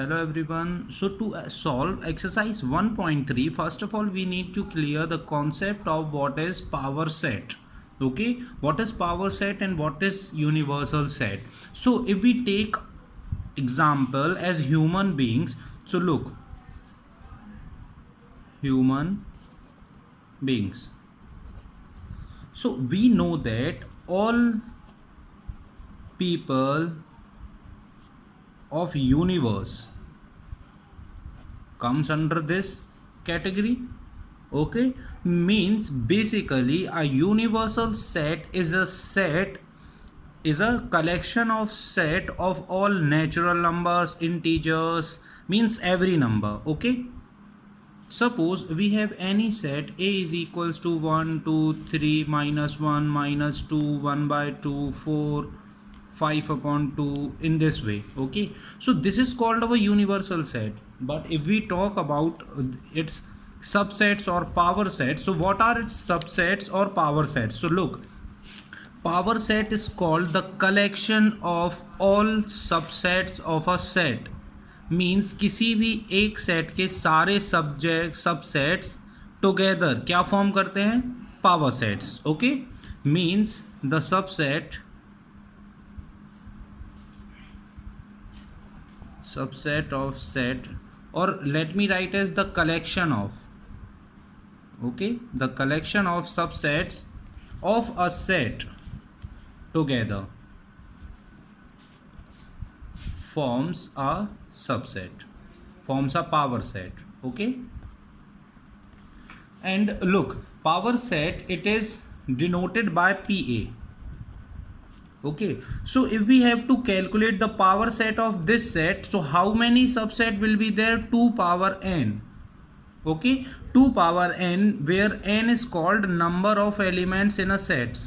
Hello everyone. So to solve exercise 1.3, first of all we need to clear the concept of what is power set. Okay, what is power set and what is universal set. So if we take example as human beings, so look, human beings. So we know that all people of universe comes under this category. Okay, means basically a universal set is a collection of set of all natural numbers, integers, means every number. Okay, suppose we have any set a is equals to 1 2 3 minus 1 minus 2 1 by 2 4 5 upon 2 in this way. Okay, so this is called our universal set. But if we talk about its subsets or power sets, so what are its subsets or power sets? So look, power set is called the collection of all subsets of a set. Means किसी भी एक set के सारे subsets together क्या form करते हैं? Power sets. Okay, means the subset of set, or let me write as the collection of, okay, the collection of subsets of a set together forms a subset, forms a power set. Okay, and look, power set, it is denoted by PA. Okay, so if we have to calculate the power set of this set, so how many subset will be there? 2 power n. Okay, 2 power n, where n is called number of elements in a set.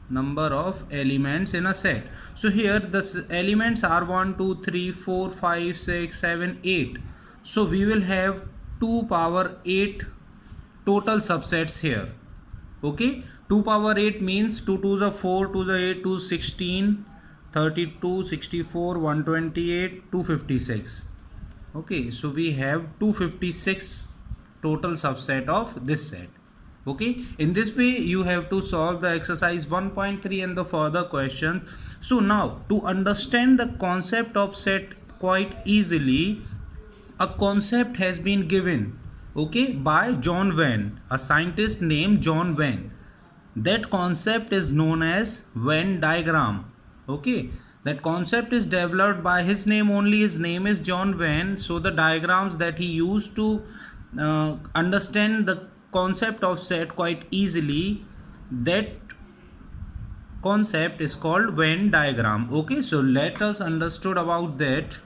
Number of elements in a set. So here the elements are 1 2 3 4 5 6 7 8. So we will have 2 power 8 total subsets here. Okay, 2 power 8 means 2 2s are 4, 2 are 8, 2 16, 32, 64, 128, 256. Okay, so we have 256 total subset of this set. Okay, in this way you have to solve the exercise 1.3 and the further questions. So now, to understand the concept of set quite easily, a concept has been given, okay, by John Venn, a scientist named John Venn. That concept is known as Venn diagram. Okay, that concept is developed by his name only. His name is John Venn. So the diagrams that he used to understand the concept of set quite easily, that concept is called Venn diagram. Okay, so let us understood about that.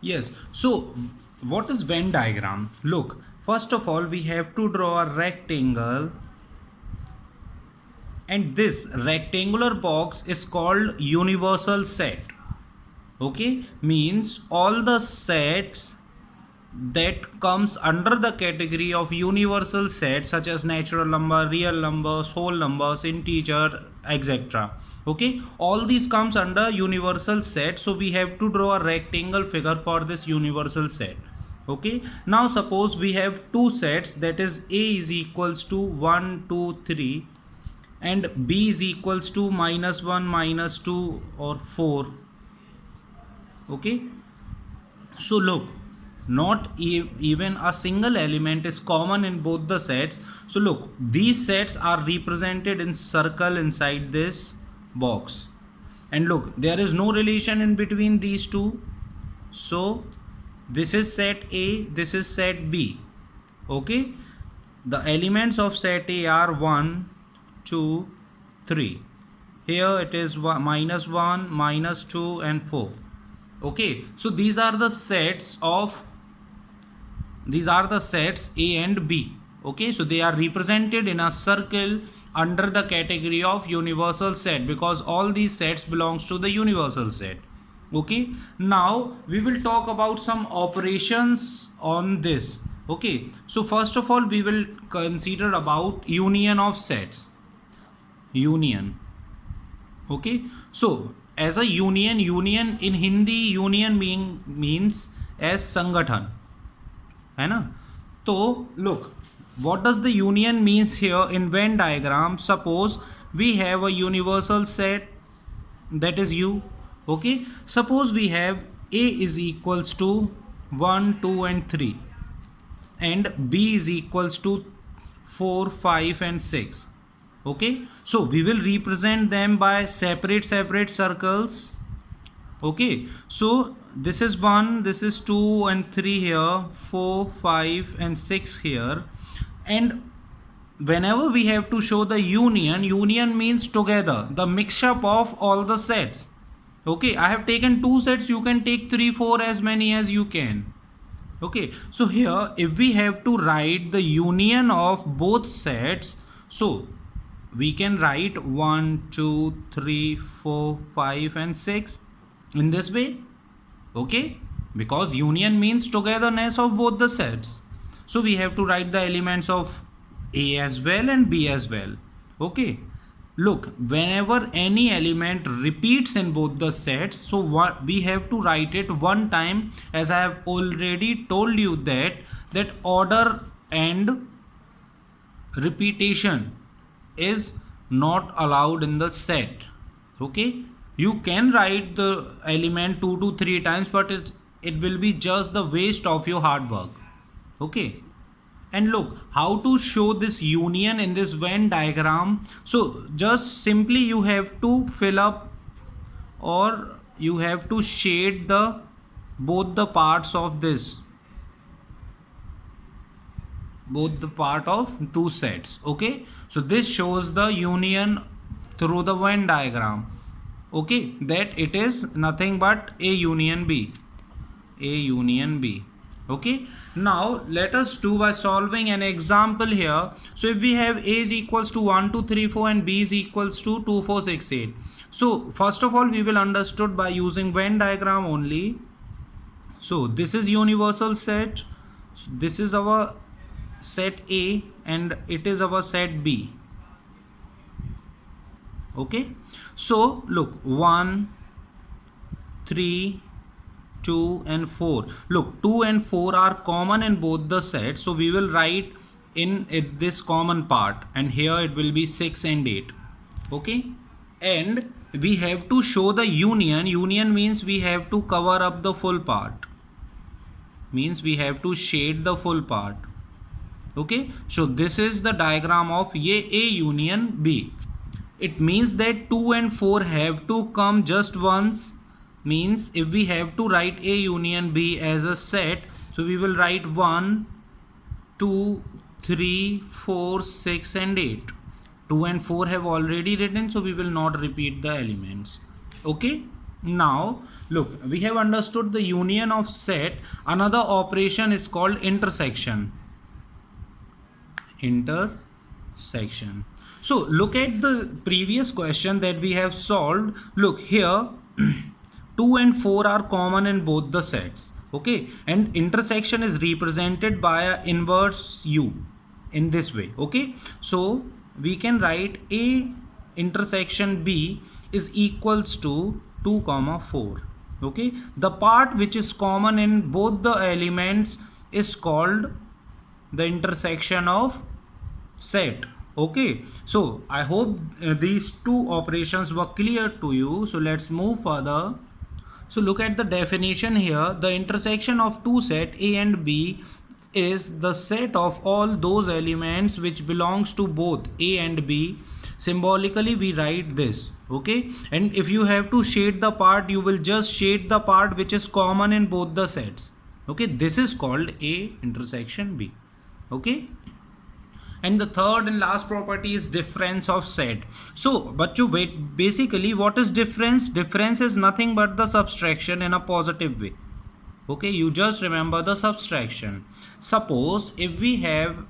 Yes, so what is Venn diagram? Look, first of all we have to draw a rectangle, and this rectangular box is called universal set. Okay, means all the sets that comes under the category of universal set, such as natural number, real numbers, whole numbers, integer, etc. Okay, all these comes under universal set. So we have to draw a rectangle figure for this universal set. Okay, now suppose we have two sets, that is a is equals to 1 2 3 and b is equals to -1 -2 or 4. Okay, so look, not even a single element is common in both the sets. So look, these sets are represented in circle inside this box, and look, there is no relation in between these two. So this is set A, this is set B. Okay, the elements of set A are 1 2 3. Here it is -1 -2 and 4. Okay, so these are the sets A and B. Okay, so they are represented in a circle under the category of universal set, because all these sets belongs to the universal set. Okay, now we will talk about some operations on this. Okay, so first of all we will consider about union of sets. Union. Okay, so as a union. Union in Hindi, union means as संगठन, है ना. तो look, what does the union means here in Venn diagram? Suppose we have a universal set, that is U. Okay, suppose we have A is equals to 1, 2 and 3, and B is equals to 4, 5 and 6. Okay, so we will represent them by separate circles. Okay, so this is 1, this is 2 and 3 here, 4, 5 and 6 here. And whenever we have to show the union means together, the mix-up of all the sets. Okay, I have taken 2 sets, you can take 3, 4, as many as you can. Okay, so here if we have to write the union of both sets, so we can write 1, 2, 3, 4, 5 and 6 in this way. Okay, because union means togetherness of both the sets, so we have to write the elements of A as well and B as well. Okay, look, whenever any element repeats in both the sets, so what we have to write it one time, as I have already told you that order and repetition is not allowed in the set. Okay, you can write the element 2 to 3 times, but it will be just the waste of your hard work. Okay, and look how to show this union in this Venn diagram. So just simply you have to fill up, or you have to shade the both the parts of this, both the part of 2 sets. Okay, so this shows the union through the Venn diagram. Okay, that it is nothing but A union B, A union B. Okay, now let us do by solving an example here. So if we have A is equals to 1, 2, 3, 4 and B is equals to 2, 4, 6, 8. So first of all we will understood by using Venn diagram only. So this is universal set, so this is our set A and it is our set B. Okay, so look, 1, 3, 2 and 4. Look, 2 and 4 are common in both the sets, so we will write in this common part, and here it will be 6 and 8. Okay, and we have to show the union means we have to cover up the full part, means we have to shade the full part. Okay, so this is the diagram of A union B. It means that 2 and 4 have to come just once, means if we have to write A union B as a set, so we will write 1, 2, 3, 4, 6 and 8. 2 and 4 have already written, so we will not repeat the elements. Okay, now look, we have understood the union of set. Another operation is called intersection. Intersection. So look at the previous question that we have solved. Look here, 2 and 4 are common in both the sets. Okay, and intersection is represented by a inverse U in this way. Okay, so we can write A intersection B is equals to 2, 4. Okay, the part which is common in both the elements is called the intersection of set. Okay, so I hope these 2 operations were clear to you. So let's move further. So look at the definition here. The intersection of 2 set A and B is the set of all those elements which belongs to both A and B. Symbolically we write this. Okay, and if you have to shade the part, you will just shade the part which is common in both the sets. Okay, this is called A intersection B. Okay, and the third and last property is difference of set. So but you wait, basically what is difference? Difference is nothing but the subtraction in a positive way. Okay, you just remember the subtraction. Suppose if we have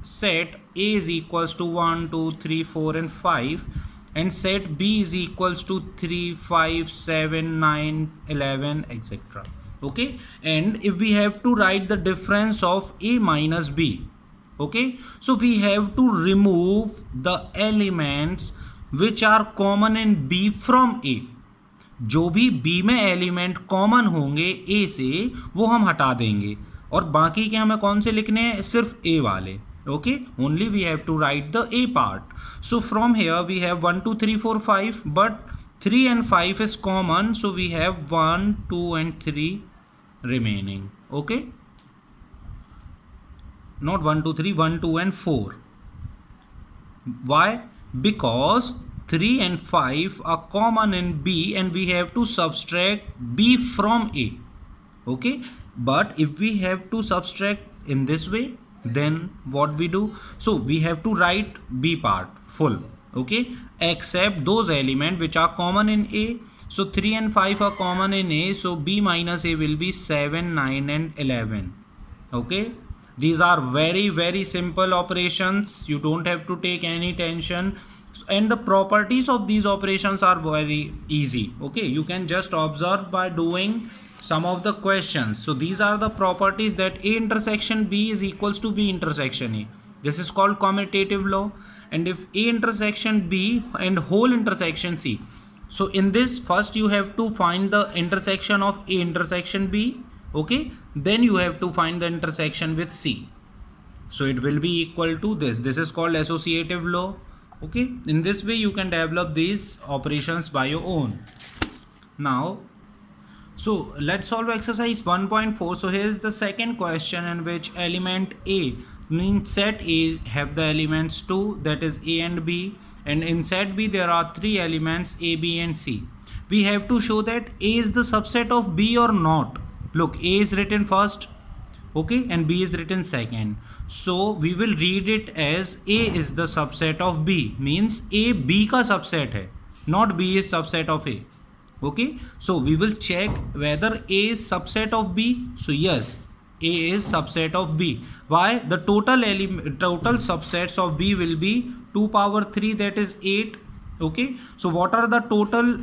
set A is equals to 1, 2, 3, 4 and 5, and set B is equals to 3, 5, 7, 9, 11, etc. Okay, and if we have to write the difference of A minus B, okay, so we have to remove the elements which are common in B from A. जो भी B में element common होंगे ए से वो हम हटा देंगे, और बाकी के हमें कौन से लिखने हैं, सिर्फ ए वाले. Okay, only we have to write the A part. So from here we have 1 2 3 4 5, but 3 and 5 is common, so we have 1 2 and 3 remaining. Okay, not 1 2 3, 1 2 and 4. Why? Because 3 and 5 are common in B and we have to subtract B from A. Okay, but if we have to subtract in this way, then what we do? So we have to write B part full. Okay, except those elements which are common in A. So 3 and 5 are common in A, so B minus A will be 7 9 and 11. Okay, these are very simple operations. You don't have to take any tension, and the properties of these operations are very easy. Okay, you can just observe by doing some of the questions. So these are the properties, that A intersection B is equals to B intersection A. This is called commutative law. And if A intersection B and whole intersection C, so in this first you have to find the intersection of A intersection B. Okay, then you have to find the intersection with C, so it will be equal to this. This is called associative law. Okay, in this way you can develop these operations by your own. Now, so let's solve exercise 1.4. So here is the second question in which element A, means set A have the elements 2, that is A and B, and in set B there are 3 elements A, B and C. We have to show that A is the subset of B or not. Look, A is written first, okay, and B is written second. So we will read it as A is the subset of B, means A B का subset है, not B is subset of A. Okay, so we will check whether A is subset of B. So yes, A is subset of B. Why? The total subsets of B will be 2 power 3, that is 8. Okay, so what are the total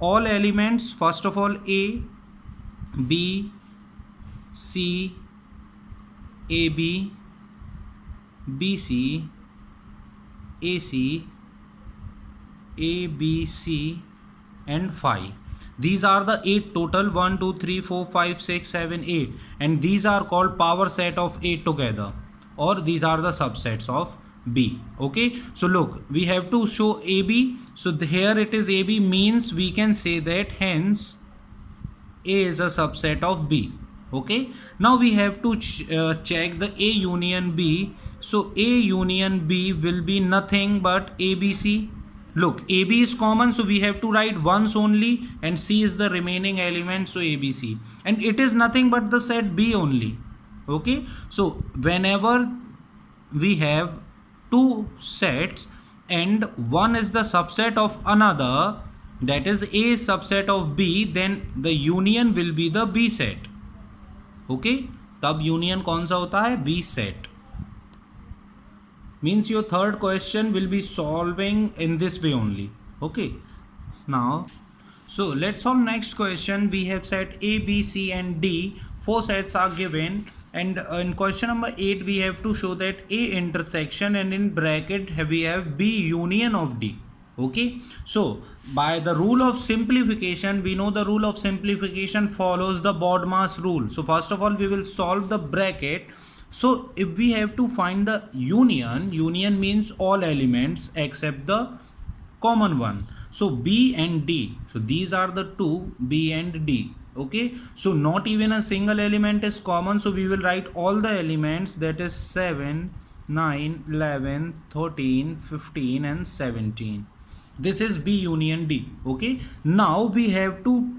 all elements? First of all, A, B, C, AB, BC, AC, ABC and 5. These are the 8 total, 1 2 3 4 5 6 7 8, and these are called power set of 8 together, or these are the subsets of B. Okay, so look, we have to show AB. So here it is AB, means we can say that hence A is a subset of B. Okay, now we have to check the A union B. So A union B will be nothing but ABC. Look, AB is common, so we have to write once only, and C is the remaining element, so ABC, and it is nothing but the set B only. Okay, so whenever we have two sets and one is the subset of another, that is A is subset of B, then the union will be the B set. Okay, तब union कौन सा होता है, B set. Means your third question will be solving in this way only. Okay, now so let's solve next question. We have set A, B, C and D. 4 sets are given, and in question number 8 we have to show that A intersection, and in bracket we have B union of D. Okay, so by the rule of simplification, we know the rule of simplification follows the BODMAS rule. So first of all we will solve the bracket. So if we have to find the union means all elements except the common one. So B and D, so these are the two, B and D. Okay, so not even a single element is common, so we will write all the elements, that is 7 9 11 13 15 and 17. This is B union D. Okay, now we have to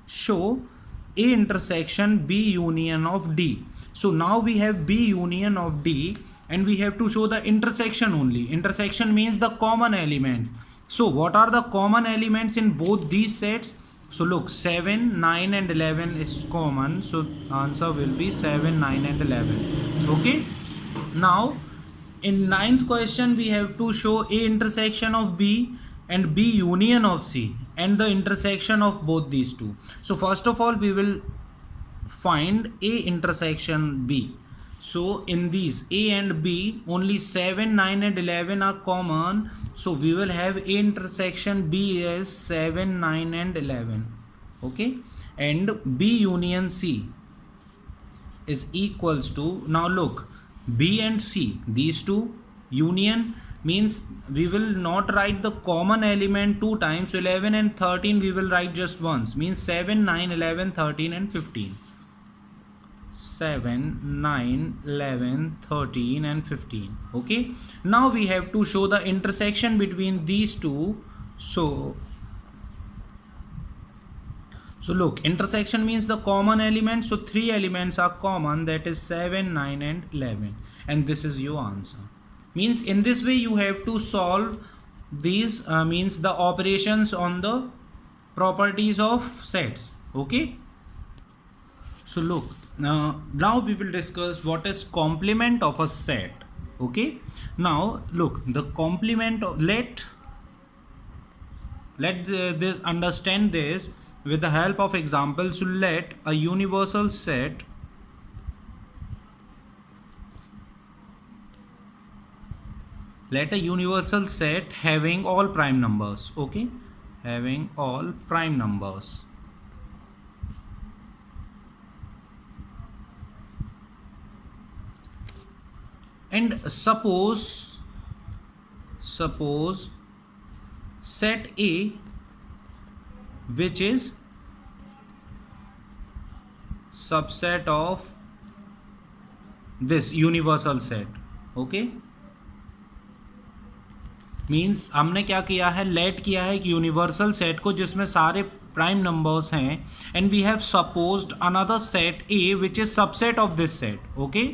show A intersection B union of D. So now we have B union of D, and we have to show the intersection only. Intersection means the common elements. So what are the common elements in both these sets? So look, 7 9 and 11 is common, so answer will be 7 9 and 11. Okay, now in 9th question we have to show A intersection of B and B union of C, and the intersection of both these two. So first of all we will find A intersection B. So in these A and B, only 7 9 and 11 are common, So we will have A intersection B as 7, 9 and 11. Okay, and B union C is equals to, now look, B and C, these two union means we will not write the common element two times. So 11 and 13 we will write just once, means 7, 9, 11, 13 and 15. 7, 9, 11, 13 and 15. Okay, now we have to show the intersection between these two. So look, intersection means the common element. So three elements are common, that is 7, 9 and 11, and this is your answer. Means in this way you have to solve these means the operations on the properties of sets. Okay, so look, now we will discuss what is complement of a set. Okay, now look, the complement of, let this understand this with the help of examples. So let a universal set having all prime numbers. Okay, having all prime numbers. And suppose set A, which is subset of this universal set. Okay, means हमने क्या किया है, late किया है एक universal set को जिसमें सारे प्राइम नंबर्स हैं, and we have supposed another set A which is subset of this set. Okay,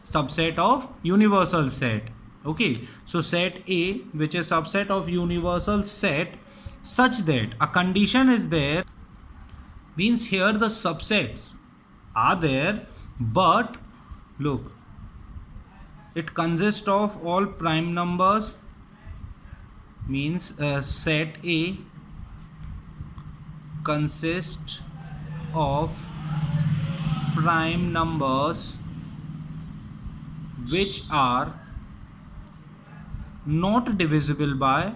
subset of universal set. Okay, so set A which is subset of universal set such that a condition is there, means here the subsets are there, but look, it consists of all prime numbers, means set A consists of prime numbers which are not divisible by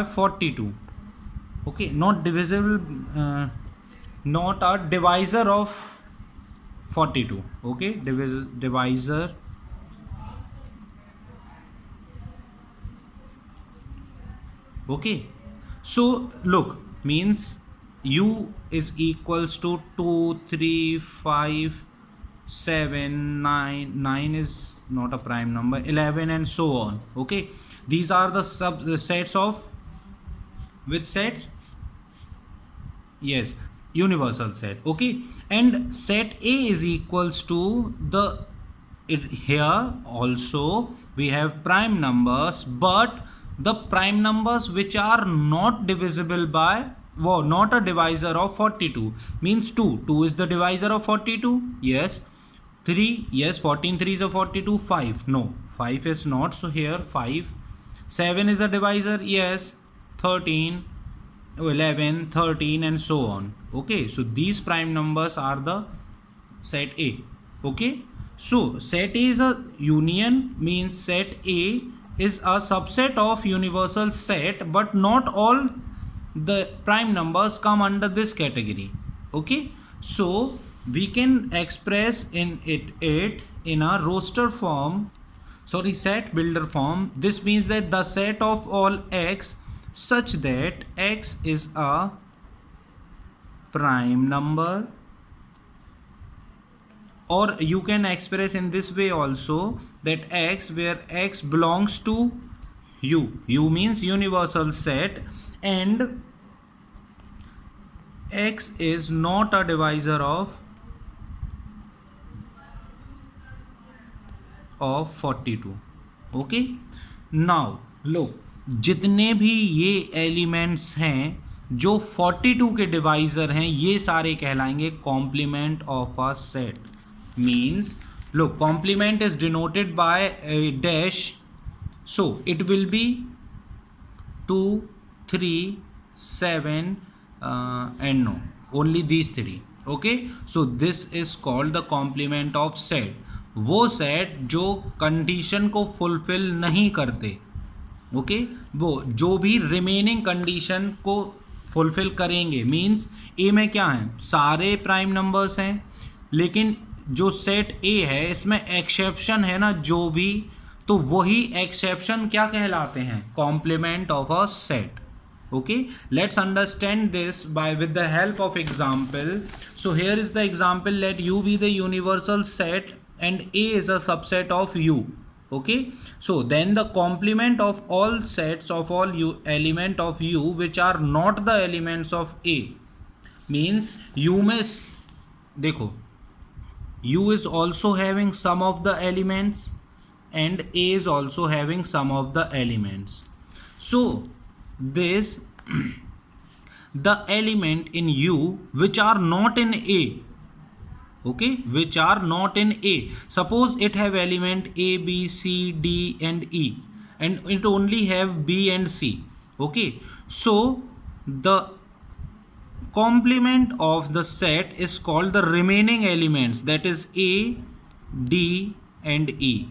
42. Okay, not divisible, not a divisor of 42. Okay, divisor okay. So look, means U is equals to 2, 3, 5, 7, 9. 9 is not a prime number. 11 and so on. Okay, these are the sets of which sets? Yes, universal set. Okay, and set A is equals to the here also we have prime numbers, but the prime numbers which are not divisible by, well, not a divisor of 42, means 2 is the divisor of 42. Yes, 3, yes, 14 3 is a 42. 5, no, 5 is not, so here 5. 7 is a divisor, yes. 13, 11, 13 and so on. Okay, so these prime numbers are the set A. Okay, so set A is a union, means set A is a subset of universal set, but not all the prime numbers come under this category. Okay, so we can express it in a roster form, set builder form. This means that the set of all x such that x is a prime number, or you can express in this way also, that x where x belongs to U means universal set, and x is not a divisor of 42. Okay, now look, जितने भी ये elements हैं जो 42 के divisor हैं, ये सारे कहलाएंगे complement of a set. Means look, complement is denoted by a dash, so it will be 2, 3, 7 and no, only these three. Okay, so this is called the complement of set. वो set जो condition को fulfil नहीं करते, okay, वो जो भी remaining condition को fulfil करेंगे। मींस ए में क्या है, सारे प्राइम नंबर्स हैं, लेकिन जो सेट ए है इसमें एक्सेप्शन है ना जो भी, तो वही एक्सेप्शन क्या कहलाते हैं, complement of a set. Okay, let's understand this by with the help of example. So here is the example, let U be the universal set and A is a subset of U. Okay, so then the complement of all sets of all U element of U which are not the elements of A means U में देखो U is also having some of the elements and A is also having some of the elements. So this the element in U which are not in A, okay, which are not in A, suppose it have element A, B, C, D and E and it only have B and C, okay, so the complement of the set is called the remaining elements, that is A, D and E,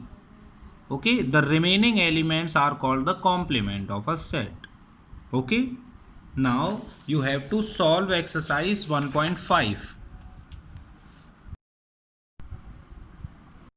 okay, the remaining elements are called the complement of a set. Okay, now you have to solve exercise 1.5.